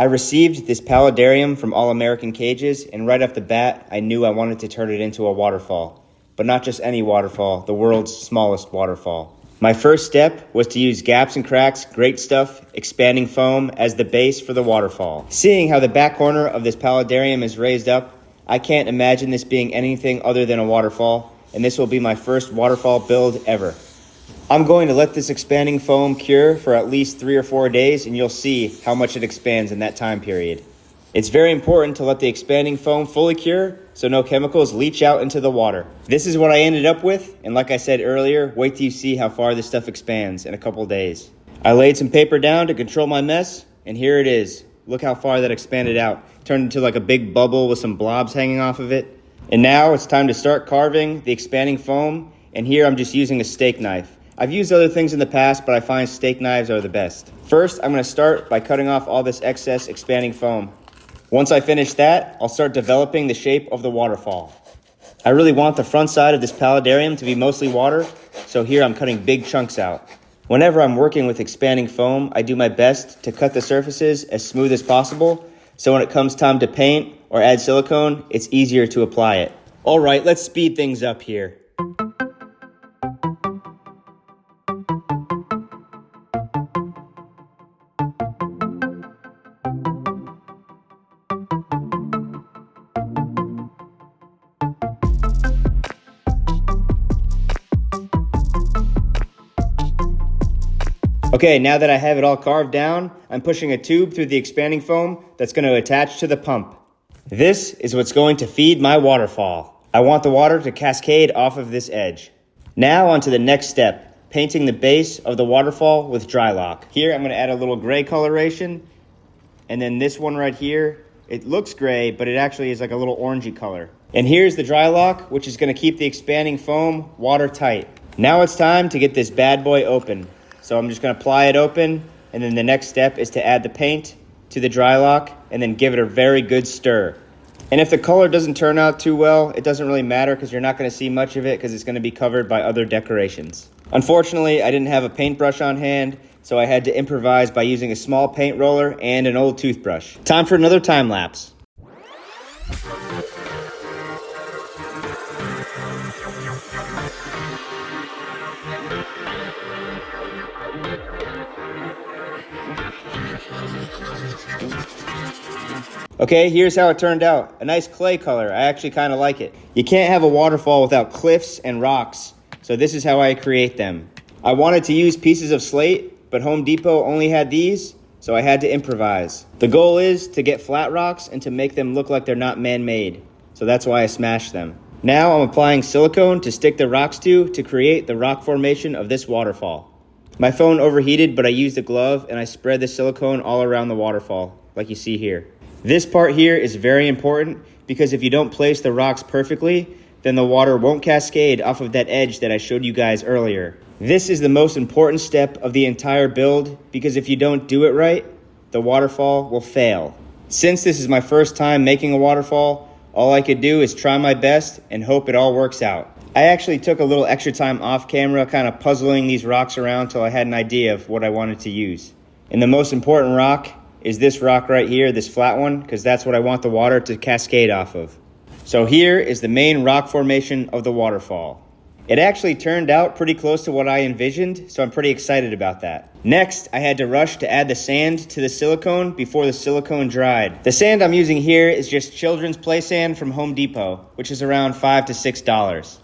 I received this Paludarium from All American Cages, and right off the bat, I knew I wanted to turn it into a waterfall. But not just any waterfall, the world's smallest waterfall. My first step was to use Gaps and Cracks Great Stuff expanding foam as the base for the waterfall. Seeing how the back corner of this Paludarium is raised up, I can't imagine this being anything other than a waterfall, and this will be my first waterfall build ever. I'm going to let this expanding foam cure for at least 3 or 4 days, and you'll see how much it expands in that time period. It's very important to let the expanding foam fully cure so no chemicals leach out into the water. This is what I ended up with, and like I said earlier, wait till you see how far this stuff expands in a couple days. I laid some paper down to control my mess, and here it is. Look how far that expanded out. Turned into like a big bubble with some blobs hanging off of it. And now it's time to start carving the expanding foam, and here I'm just using a steak knife. I've used other things in the past, but I find steak knives are the best. First, I'm going to start by cutting off all this excess expanding foam. Once I finish that, I'll start developing the shape of the waterfall. I really want the front side of this Paludarium to be mostly water, so here I'm cutting big chunks out. Whenever I'm working with expanding foam, I do my best to cut the surfaces as smooth as possible, so when it comes time to paint or add silicone, it's easier to apply it. All right, let's speed things up here. Okay, now that I have it all carved down, I'm pushing a tube through the expanding foam that's going to attach to the pump. This is what's going to feed my waterfall. I want the water to cascade off of this edge. Now on to the next step, painting the base of the waterfall with dry lock. Here I'm going to add a little gray coloration, and then this one right here, it looks gray, but it actually is like a little orangey color. And here's the dry lock, which is going to keep the expanding foam watertight. Now it's time to get this bad boy open. So I'm just going to ply it open, and then the next step is to add the paint to the dry lock and then give it a very good stir. And if the color doesn't turn out too well, it doesn't really matter because you're not going to see much of it because it's going to be covered by other decorations. Unfortunately, I didn't have a paintbrush on hand, so I had to improvise by using a small paint roller and an old toothbrush. Time for another time lapse. Okay, here's how it turned out. A nice clay color. I actually kind of like it. You can't have a waterfall without cliffs and rocks, so this is how I create them. I wanted to use pieces of slate, but Home Depot only had these, so I had to improvise. The goal is to get flat rocks and to make them look like they're not man-made, so that's why I smashed them. Now I'm applying silicone to stick the rocks to create the rock formation of this waterfall. My phone overheated, but I used a glove and I spread the silicone all around the waterfall, like you see here. This part here is very important because if you don't place the rocks perfectly, then the water won't cascade off of that edge that I showed you guys earlier. This is the most important step of the entire build because if you don't do it right, the waterfall will fail. Since this is my first time making a waterfall, all I could do is try my best and hope it all works out. I actually took a little extra time off camera kind of puzzling these rocks around till I had an idea of what I wanted to use. And the most important rock is this rock right here, this flat one, because that's what I want the water to cascade off of. So here is the main rock formation of the waterfall. It actually turned out pretty close to what I envisioned, so I'm pretty excited about that. Next, I had to rush to add the sand to the silicone before the silicone dried. The sand I'm using here is just children's play sand from Home Depot, which is around $5 to $6.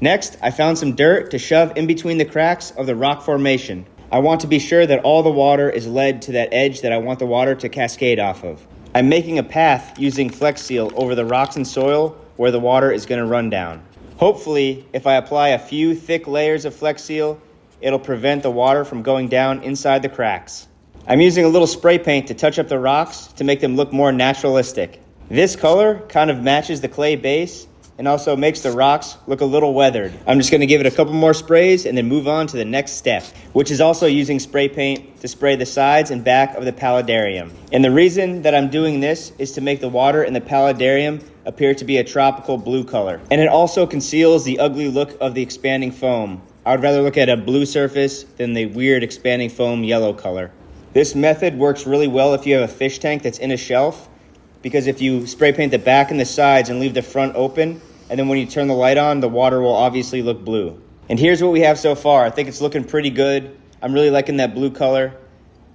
Next, I found some dirt to shove in between the cracks of the rock formation. I want to be sure that all the water is led to that edge that I want the water to cascade off of. I'm making a path using Flex Seal over the rocks and soil where the water is going to run down. Hopefully, if I apply a few thick layers of Flex Seal, it'll prevent the water from going down inside the cracks. I'm using a little spray paint to touch up the rocks to make them look more naturalistic. This color kind of matches the clay base and also makes the rocks look a little weathered. I'm just going to give it a couple more sprays and then move on to the next step, which is also using spray paint to spray the sides and back of the Paludarium. And the reason that I'm doing this is to make the water in the Paludarium appear to be a tropical blue color. And it also conceals the ugly look of the expanding foam. I would rather look at a blue surface than the weird expanding foam yellow color. This method works really well if you have a fish tank that's in a shelf, because if you spray paint the back and the sides and leave the front open, and then when you turn the light on, the water will obviously look blue. And here's what we have so far. I think it's looking pretty good. I'm really liking that blue color.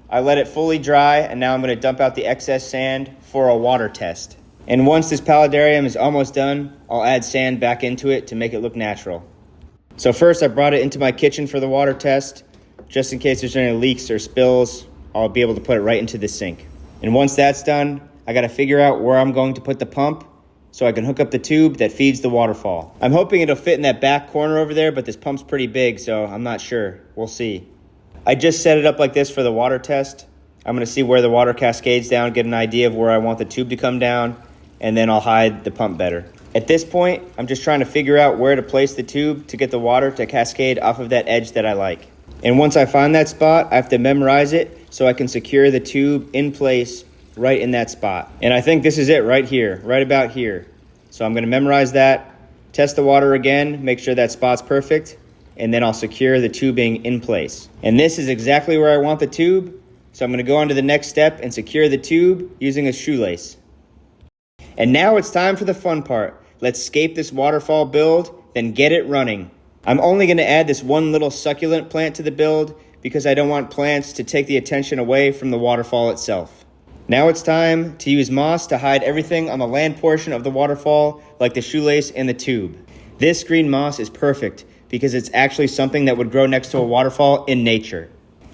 I let it fully dry, and now I'm going to dump out the excess sand for a water test. And once this paludarium is almost done, I'll add sand back into it to make it look natural. So first I brought it into my kitchen for the water test. Just in case there's any leaks or spills, I'll be able to put it right into the sink. And once that's done, I got to figure out where I'm going to put the pump so I can hook up the tube that feeds the waterfall. I'm hoping it'll fit in that back corner over there, but this pump's pretty big, so I'm not sure. We'll see. I just set it up like this for the water test. I'm going to see where the water cascades down, get an idea of where I want the tube to come down, and then I'll hide the pump better. At this point, I'm just trying to figure out where to place the tube to get the water to cascade off of that edge that I like. And once I find that spot, I have to memorize it so I can secure the tube in place right in that spot. And I think this is it right here, right about here. So I'm going to memorize that, test the water again, make sure that spot's perfect, and then I'll secure the tubing in place. And this is exactly where I want the tube, so I'm going to go on to the next step and secure the tube using a shoelace. And now it's time for the fun part. Let's scape this waterfall build, then get it running. I'm only going to add this one little succulent plant to the build because I don't want plants to take the attention away from the waterfall itself. Now it's time to use moss to hide everything on the land portion of the waterfall, like the shoelace and the tube. This green moss is perfect because it's actually something that would grow next to a waterfall in nature.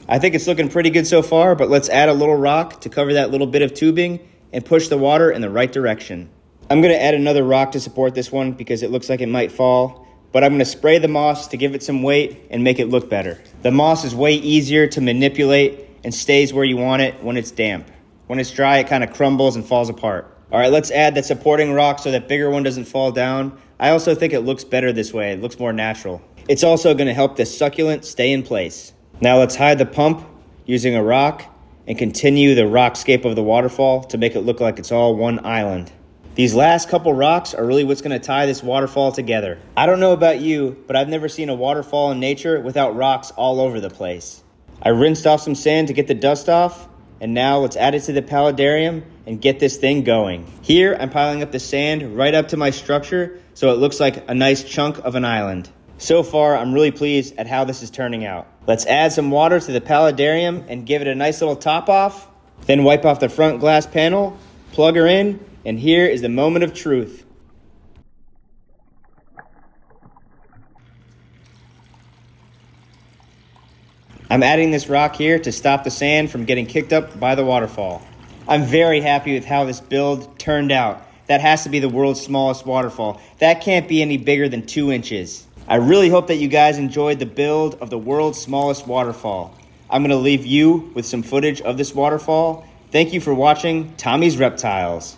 I think it's looking pretty good so far, but let's add a little rock to cover that little bit of tubing and push the water in the right direction. I'm going to add another rock to support this one because it looks like it might fall, but I'm going to spray the moss to give it some weight and make it look better. The moss is way easier to manipulate and stays where you want it when it's damp. When it's dry, it kind of crumbles and falls apart. All right, let's add that supporting rock so that bigger one doesn't fall down. I also think it looks better this way. It looks more natural. It's also going to help the succulent stay in place. Now let's hide the pump using a rock and continue the rockscape of the waterfall to make it look like it's all one island. These last couple rocks are really what's going to tie this waterfall together. I don't know about you, but I've never seen a waterfall in nature without rocks all over the place. I rinsed off some sand to get the dust off, and now let's add it to the paludarium and get this thing going. Here, I'm piling up the sand right up to my structure so it looks like a nice chunk of an island. So far, I'm really pleased at how this is turning out. Let's add some water to the paludarium and give it a nice little top off. Then wipe off the front glass panel, plug her in, and here is the moment of truth. I'm adding this rock here to stop the sand from getting kicked up by the waterfall. I'm very happy with how this build turned out. That has to be the world's smallest waterfall. That can't be any bigger than 2 inches. I really hope that you guys enjoyed the build of the world's smallest waterfall. I'm going to leave you with some footage of this waterfall. Thank you for watching Tommy's Reptiles.